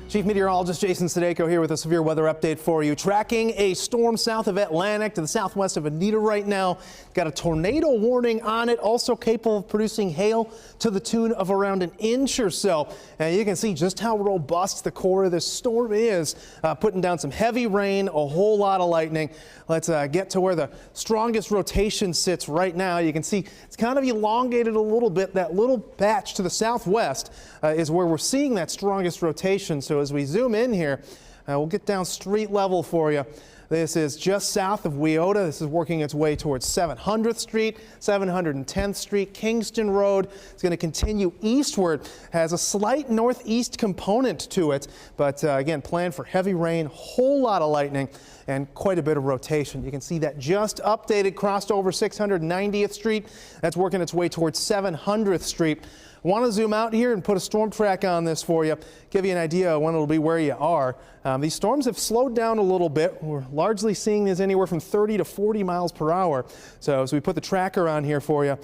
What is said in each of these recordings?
Chief Meteorologist Jason Sadeko here with a severe weather update for you. Tracking a storm south of Atlantic to the southwest of Anita right now. Got a tornado warning on it, also capable of producing hail to the tune of around an inch or so. And you can see just how robust the core of this storm is, putting down some heavy rain, a whole lot of lightning. Let's get to where the strongest rotation sits right now. You can see it's kind of elongated a little bit. That little patch to the southwest is where we're seeing that strongest rotation. So as we zoom in here, we'll get down street level for you. This is just south of Weota. This is working its way towards 700th Street, 710th Street, Kingston Road. It's going to continue eastward. Has a slight northeast component to it, but again, plan for heavy rain, whole lot of lightning, and quite a bit of rotation. You can see that just updated, crossed over 690th Street. That's working its way towards 700th Street. I want to zoom out here and put a storm track on this for you, give you an idea of when it'll be where you are. These storms have slowed down a little bit. We're largely seeing these anywhere from 30 to 40 miles per hour. So as we put the tracker on here for you,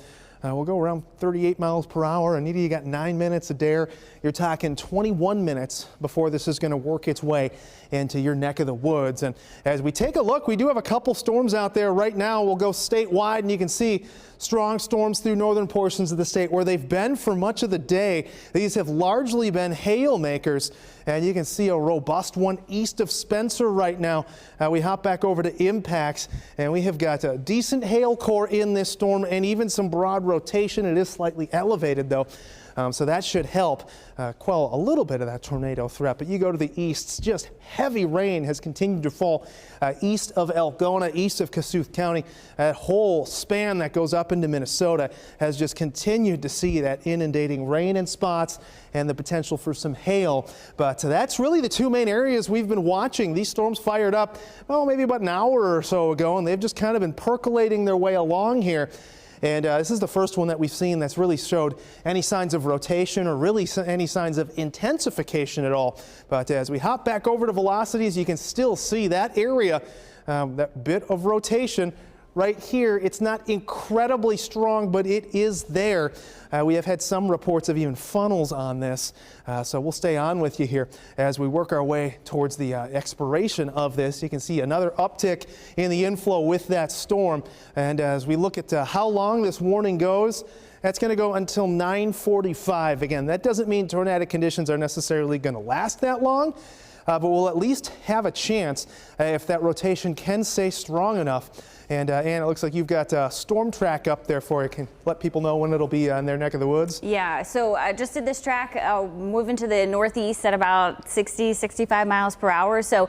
we'll go around 38 miles per hour. Anita, you got 9 minutes of dare. You're talking 21 minutes before this is going to work its way into your neck of the woods. And as we take a look, we do have a couple storms out there right now. We'll go statewide, and you can see strong storms through northern portions of the state where they've been for much of the day. These have largely been hail makers, and you can see a robust one east of Spencer right now. We hop back over to impacts, and we have got a decent hail core in this storm and even some broad rotation. It is slightly elevated though. So that should help quell a little bit of that tornado threat. But you go to the east, just heavy rain has continued to fall east of Algona, east of Kossuth County. That whole span that goes up into Minnesota has just continued to see that inundating rain in spots and the potential for some hail. But that's really the two main areas we've been watching. These storms fired up, well, maybe about an hour or so ago, and they've just kind of been percolating their way along here. And this is the first one that we've seen that's really showed any signs of rotation or really any signs of intensification at all. But as we hop back over to velocities, you can still see that area, that bit of rotation right here. It's not incredibly strong, but it is there. We have had some reports of even funnels on this, so we'll stay on with you here as we work our way towards the expiration of this. You can see another uptick in the inflow with that storm, and as we look at how long this warning goes, that's going to go until 9:45. Again, that doesn't mean tornadic conditions are necessarily going to last that long, but we'll at least have a chance if that rotation can stay strong enough. And Ann, it looks like you've got a storm track up there for you. Can let people know when it'll be in their neck of the woods? Yeah, so I just did this track moving to the northeast at about 60, 65 miles per hour. So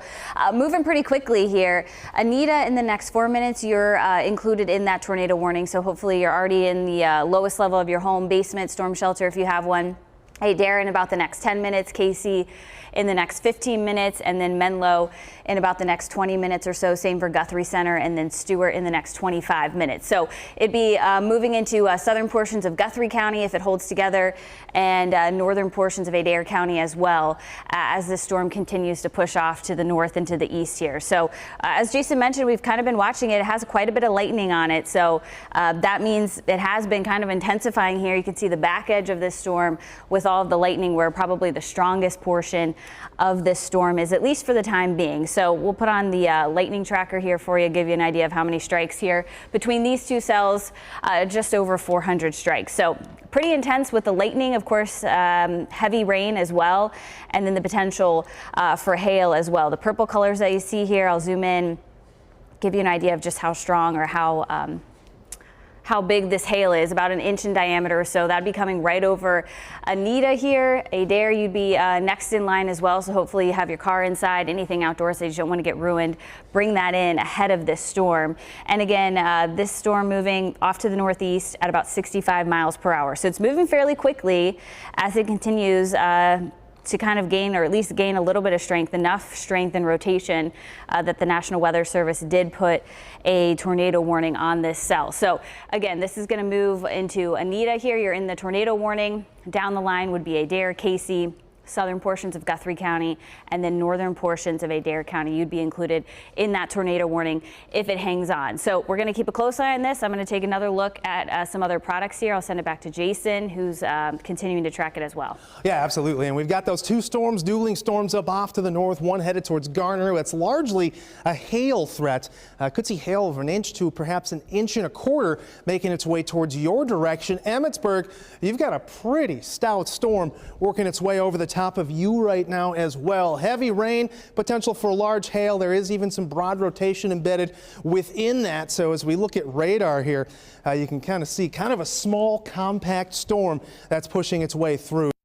moving pretty quickly here. Anita, in the next 4 minutes, you're included in that tornado warning. So hopefully you're already in the lowest level of your home, basement, storm shelter if you have one. Adair in about the next 10 minutes, Casey in the next 15 minutes, and then Menlo in about the next 20 minutes or so. Same for Guthrie Center, and then Stewart in the next 25 minutes. So it'd be moving into southern portions of Guthrie County if it holds together, and northern portions of Adair County as well as the storm continues to push off to the north and to the east here. So as Jason mentioned, we've kind of been watching it. It has quite a bit of lightning on it, so that means it has been kind of intensifying here. You can see the back edge of this storm with all of the lightning, where probably the strongest portion of this storm is, at least for the time being. So we'll put on the lightning tracker here for you, give you an idea of how many strikes here. Between these two cells, just over 400 strikes. So pretty intense with the lightning, of course, heavy rain as well, and then the potential for hail as well. The purple colors that you see here, I'll zoom in, give you an idea of just how strong or how big this hail is, about an inch in diameter or so. That'd be coming right over Anita here. Adair, you'd be next in line as well, so hopefully you have your car inside, anything outdoors that you don't want to get ruined. Bring that in ahead of this storm. And again, this storm moving off to the northeast at about 65 miles per hour. So it's moving fairly quickly as it continues to kind of gain, or at least gain a little bit of strength, enough strength and rotation that the National Weather Service did put a tornado warning on this cell. So again, this is going to move into Anita here. You're in the tornado warning. Down the line would be Adair, Casey, southern portions of Guthrie County, and then northern portions of Adair County. You'd be included in that tornado warning if it hangs on. So we're going to keep a close eye on this. I'm going to take another look at some other products here. I'll send it back to Jason, who's continuing to track it as well. Yeah, absolutely. And we've got those two storms, dueling storms up off to the north, one headed towards Garner. It's largely a hail threat. Could see hail of an inch to perhaps an inch and a quarter making its way towards your direction. Emmetsburg, you've got a pretty stout storm working its way over the top of you right now as well. Heavy rain, potential for large hail. There is even some broad rotation embedded within that. So as we look at radar here, you can kind of see kind of a small compact storm that's pushing its way through.